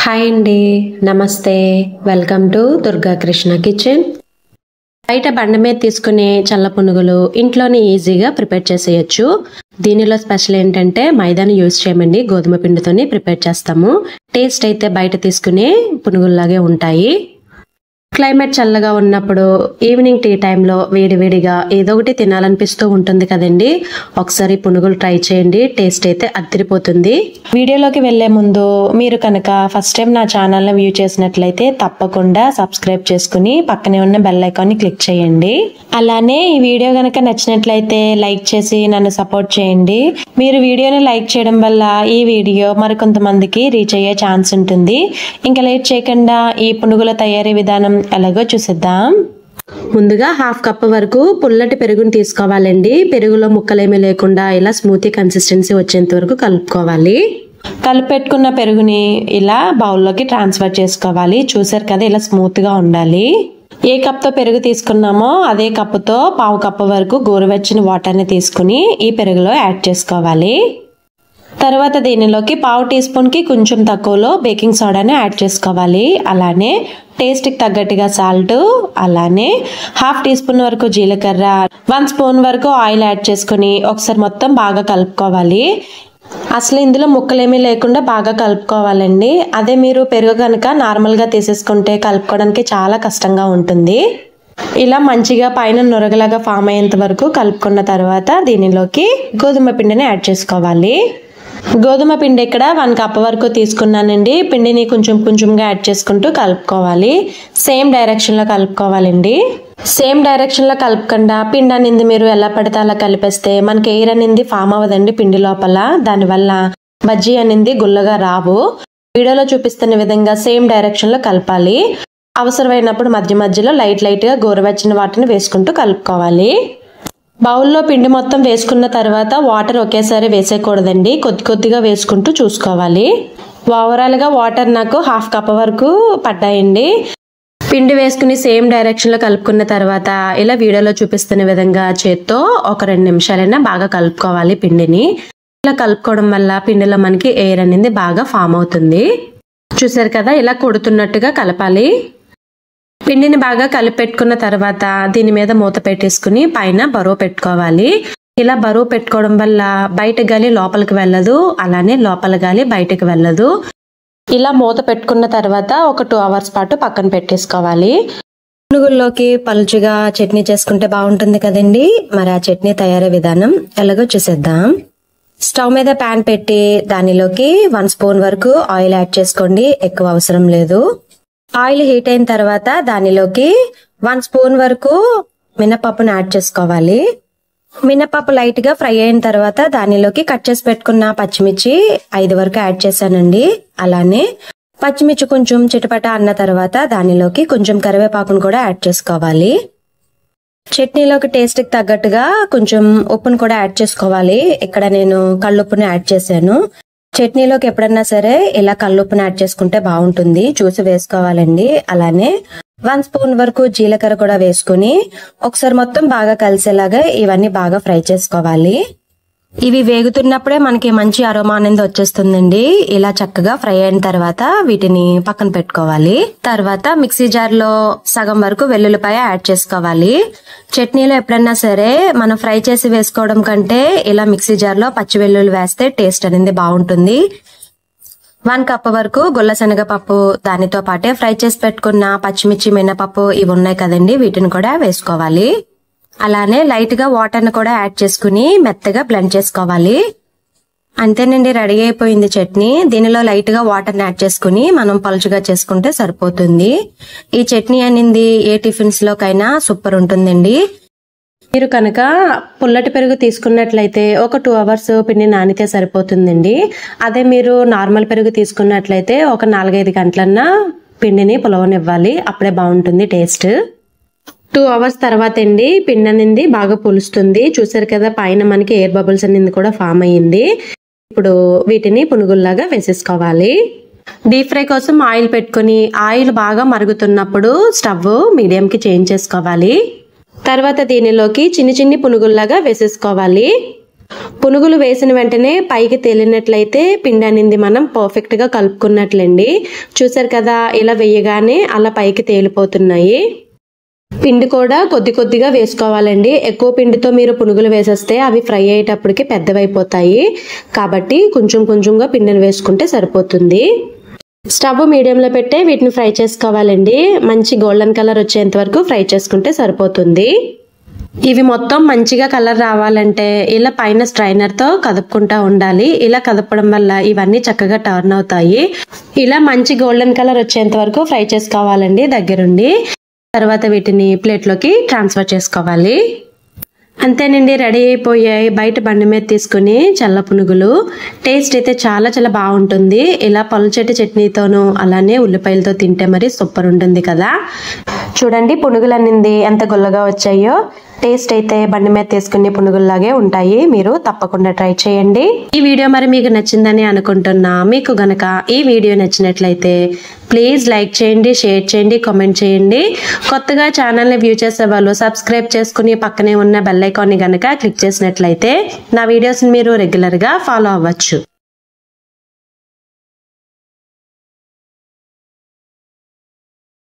Hi అండి, నమస్తే. Welcome to Durga Krishna kitchen. బయట బండ మీద తీసుకునే చల్ల పునుగులు ఇంట్లోనే ఈజీగా ప్రిపేర్ చేసేయచ్చు. దీనిలో స్పెషల్ ఏంటంటే మైదాని యూజ్ చేయమండి, గోధుమ పిండితోనే ప్రిపేర్ చేస్తాము. టేస్ట్ అయితే బయట తీసుకునే పునుగుల్లాగే ఉంటాయి. క్లైమేట్ చల్లగా ఉన్నప్పుడు ఈవినింగ్ టీ టైంలో వేడివేడిగా ఏదో ఒకటి తినాలనిపిస్తూ ఉంటుంది కదండి. ఒకసారి పునుగులు ట్రై చేయండి, టేస్ట్ అయితే అదిరిపోతుంది. వీడియోలోకి వెళ్లే ముందు మీరు కనుక ఫస్ట్ టైం నా ఛానల్ని వ్యూ చేసినట్లయితే తప్పకుండా సబ్స్క్రైబ్ చేసుకుని పక్కనే ఉన్న బెల్ ఐకాన్ని క్లిక్ చేయండి. అలానే ఈ వీడియో కనుక నచ్చినట్లయితే లైక్ చేసి నన్ను సపోర్ట్ చేయండి. మీరు వీడియోని లైక్ చేయడం వల్ల ఈ వీడియో మరికొంతమందికి రీచ్ అయ్యే ఛాన్స్ ఉంటుంది. ఇంకా లేట్ చేయకుండా ఈ పునుగుల తయారీ విధానం ఎలాగో చూసేద్దాం. ముందుగా హాఫ్ కప్ వరకు పుల్లటి పెరుగుని తీసుకోవాలండి. పెరుగులో ముక్కలేమీ లేకుండా ఇలా స్మూతీ కన్సిస్టెన్సీ వచ్చేంత వరకు కలుపుకోవాలి. కలిపెట్టుకున్న పెరుగుని ఇలా బౌల్లోకి ట్రాన్స్ఫర్ చేసుకోవాలి. చూసారు కదా, ఇలా స్మూత్ గా ఉండాలి. ఏ కప్తో పెరుగు తీసుకున్నామో అదే కప్పుతో పావు కప్పు వరకు గోరువెచ్చని వాటర్ని తీసుకుని ఈ పెరుగులో యాడ్ చేసుకోవాలి. తర్వాత దీనిలోకి పావు టీ స్పూన్కి కొంచెం తక్కువలో బేకింగ్ సోడాని యాడ్ చేసుకోవాలి. అలానే టేస్ట్కి తగ్గట్టుగా సాల్ట్, అలానే హాఫ్ టీ స్పూన్ వరకు జీలకర్ర, 1 స్పూన్ వరకు ఆయిల్ యాడ్ చేసుకుని ఒకసారి మొత్తం బాగా కలుపుకోవాలి. అసలు ఇందులో ముక్కలేమీ లేకుండా బాగా కలుపుకోవాలండి. అదే మీరు పెరుగు కనుక నార్మల్గా తీసేసుకుంటే కలుపుకోవడానికి చాలా కష్టంగా ఉంటుంది. ఇలా మంచిగా పైన నురగలాగా ఫామ్ అయ్యేంత వరకు కలుపుకున్న తర్వాత దీనిలోకి గోధుమ పిండిని యాడ్ చేసుకోవాలి. గోధుమ పిండి ఇక్కడ 1 కప్ వరకు తీసుకున్నానండి. పిండిని కొంచెం కొంచెంగా యాడ్ చేసుకుంటూ కలుపుకోవాలి. సేమ్ డైరెక్షన్లో కలుపుకోవాలండి. సేమ్ డైరెక్షన్లో కలుపుకుండా పిండి అనేది మీరు ఎలా పడితే అలా కలిపేస్తే మనకి ఎయిర్ అనేది ఫామ్ అవ్వదండి పిండి లోపల. దానివల్ల బజ్జీ అనేది గుల్లగా రావు. వీడియోలో చూపిస్తున్న విధంగా సేమ్ డైరెక్షన్లో కలపాలి. అవసరమైనప్పుడు మధ్య మధ్యలో లైట్గా గోరువెచ్చని వాటిని వేసుకుంటూ కలుపుకోవాలి. బౌల్లో పిండి మొత్తం వేసుకున్న తర్వాత వాటర్ ఒకేసారి వేసేయకూడదండి, కొద్దిగా వేసుకుంటూ చూసుకోవాలి. ఓవరాల్గా వాటర్ నాకు హాఫ్ కప్ వరకు పడ్డాయండి. పిండి వేసుకుని సేమ్ డైరెక్షన్లో కలుపుకున్న తర్వాత ఇలా వీడియోలో చూపిస్తున్న విధంగా చేత్తో ఒక 2 నిమిషాలైనా బాగా కలుపుకోవాలి పిండిని. ఇలా కలుపుకోవడం వల్ల పిండిలో మనకి ఎయిర్ అనేది బాగా ఫామ్ అవుతుంది. చూసారు కదా, ఇలా కొడుతున్నట్టుగా కలపాలి. పిండిని బాగా కలిపెట్టుకున్న తర్వాత దీని మీద మూత పెట్టేసుకుని పైన బరువు పెట్టుకోవాలి. ఇలా బరువు పెట్టుకోవడం వల్ల బయట గాలి లోపలికి వెళ్ళదు, అలానే లోపల గాలి బయటకు వెళ్ళదు. ఇలా మూత పెట్టుకున్న తర్వాత ఒక 2 అవర్స్ పాటు పక్కన పెట్టేసుకోవాలి. పునుగుల్లోకి పలుచుగా చట్నీ చేసుకుంటే బాగుంటుంది కదండి. మరి ఆ చట్నీ తయారీ విధానం ఎలాగో చూసేద్దాం. స్టవ్ మీద ప్యాన్ పెట్టి దానిలోకి 1 స్పూన్ వరకు ఆయిల్ యాడ్ చేసుకోండి, ఎక్కువ అవసరం లేదు. ఆయిల్ హీట్ అయిన తర్వాత దానిలోకి 1 స్పూన్ వరకు మినపప్పును యాడ్ చేసుకోవాలి. మినపప్పు లైట్ గా ఫ్రై అయిన తర్వాత దానిలోకి కట్ చేసి పెట్టుకున్న పచ్చిమిర్చి 5 వరకు యాడ్ చేశానండి. అలానే పచ్చిమిర్చి కొంచెం చిటపట అన్న తర్వాత దానిలోకి కొంచెం కరివేపాకును కూడా యాడ్ చేసుకోవాలి. చట్నీలోకి టేస్ట్ కి తగ్గట్టుగా కొంచెం ఉప్పును కూడా యాడ్ చేసుకోవాలి. ఇక్కడ నేను కల్లుప్పుని యాడ్ చేశాను. చట్నీలోకి ఎప్పుడన్నా సరే ఇలా కల్లుప్పుని యాడ్ చేసుకుంటే బాగుంటుంది, చూసి వేసుకోవాలండి. అలానే 1 స్పూన్ వరకు జీలకర్ర కూడా వేసుకుని ఒకసారి మొత్తం బాగా కలిసేలాగా ఇవన్నీ బాగా ఫ్రై చేసుకోవాలి. ఇవి వేగుతున్నప్పుడే మనకి మంచి అరోమా అనేది వచ్చేస్తుందండి. ఇలా చక్కగా ఫ్రై అయిన తర్వాత వీటిని పక్కన పెట్టుకోవాలి. తర్వాత మిక్సీ జార్ లో సగం వరకు వెల్లుల్లిపాయ యాడ్ చేసుకోవాలి. చట్నీలో ఎప్పుడన్నా సరే మనం ఫ్రై చేసి వేసుకోవడం కంటే ఇలా మిక్సీ జార్ లో పచ్చి వెల్లుల్లి వేస్తే టేస్ట్ అనేది బాగుంటుంది. 1 కప్ వరకు గుల్ల శనగపప్పు, దానితో పాటే ఫ్రై చేసి పెట్టుకున్న పచ్చిమిర్చి, మినపప్పు ఇవి ఉన్నాయి కదండి, వీటిని కూడా వేసుకోవాలి. అలానే లైట్ గా వాటర్ ని కూడా యాడ్ చేసుకుని మెత్తగా బ్లెండ్ చేసుకోవాలి. అంతేనండి, రెడీ అయిపోయింది చట్నీ. దీనిలో లైట్ గా వాటర్ ని యాడ్ చేసుకుని మనం పలుచుగా చేసుకుంటే సరిపోతుంది. ఈ చట్నీ అనేది ఏ టిఫిన్స్ లోకైనా సూపర్ ఉంటుందండి. మీరు కనుక పుల్లటి పెరుగు తీసుకున్నట్లయితే ఒక 2 అవర్స్ పిండి నానితే సరిపోతుందండి. అదే మీరు నార్మల్ పెరుగు తీసుకున్నట్లయితే ఒక 4-5 గంటలన్నా పిండిని పులవనివ్వాలి, అప్పుడే బాగుంటుంది టేస్ట్. 2 అవర్స్ తర్వాత అండి పిండి అనేది బాగా పులుస్తుంది. చూసారు కదా, పైన మనకి ఎయిర్ బబుల్స్ అనేది కూడా ఫామ్ అయ్యింది. ఇప్పుడు వీటిని పునుగుల్లాగా వేసేసుకోవాలి. డీప్ ఫ్రై కోసం ఆయిల్ పెట్టుకుని ఆయిల్ బాగా మరుగుతున్నప్పుడు స్టవ్ మీడియంకి చేంజ్ చేసుకోవాలి. తర్వాత దీనిలోకి చిన్ని పునుగుల్లాగా వేసేసుకోవాలి. పునుగులు వేసిన వెంటనే పైకి తేలినట్లయితే పిండి అనేది మనం పర్ఫెక్ట్గా కలుపుకున్నట్లండి. చూసారు కదా, ఇలా వేయగానే అలా పైకి తేలిపోతున్నాయి. పిండి కూడా కొద్ది కొద్దిగా వేసుకోవాలండి. ఎక్కువ పిండితో మీరు పునుగులు వేసేస్తే అవి ఫ్రై అయ్యేటప్పటికి పెద్దవైపోతాయి. కాబట్టి కొంచెం కొంచెంగా పిండిని వేసుకుంటే సరిపోతుంది. స్టవ్ మీడియంలో పెట్టే వీటిని ఫ్రై చేసుకోవాలండి. మంచి గోల్డెన్ కలర్ వచ్చేంత వరకు ఫ్రై చేసుకుంటే సరిపోతుంది. ఇవి మొత్తం మంచిగా కలర్ రావాలంటే ఇలా పైన స్ట్రైనర్తో కదుపుకుంటూ ఉండాలి. ఇలా కదపడం వల్ల ఇవన్నీ చక్కగా టర్న్ అవుతాయి. ఇలా మంచి గోల్డెన్ కలర్ వచ్చేంత వరకు ఫ్రై చేసుకోవాలండి దగ్గరుండి. తర్వాత వీటిని ప్లేట్లోకి ట్రాన్స్ఫర్ చేసుకోవాలి. అంతేనండి, రెడీ అయిపోయాయి. బయట బండి మీద తీసుకుని చల్ల పునుగులు. టేస్ట్ అయితే చాలా చాలా బాగుంటుంది. ఇలా పలుచటి చట్నీతోనూ అలానే ఉల్లిపాయలతో తింటే మరి సూపర్ ఉంటుంది కదా. చూడండి పునుగులు అన్నింది ఎంత గుల్లగా వచ్చాయో. టేస్ట్ అయితే బండి మీద తీసుకునే పునుగుల్లాగే ఉంటాయి. మీరు తప్పకుండా ట్రై చేయండి. ఈ వీడియో మరి మీకు నచ్చిందని అనుకుంటున్నా. మీకు గనక ఈ వీడియో నచ్చినట్లయితే ప్లీజ్ లైక్ చేయండి, షేర్ చేయండి, కామెంట్ చేయండి. కొత్తగా ఛానల్ని వ్యూ చేసే వాళ్ళు సబ్స్క్రైబ్ చేసుకుని పక్కనే ఉన్న బెల్ ఐకాన్ని గనక క్లిక్ చేసినట్లయితే నా వీడియోస్ని మీరు రెగ్యులర్గా ఫాలో అవ్వచ్చు.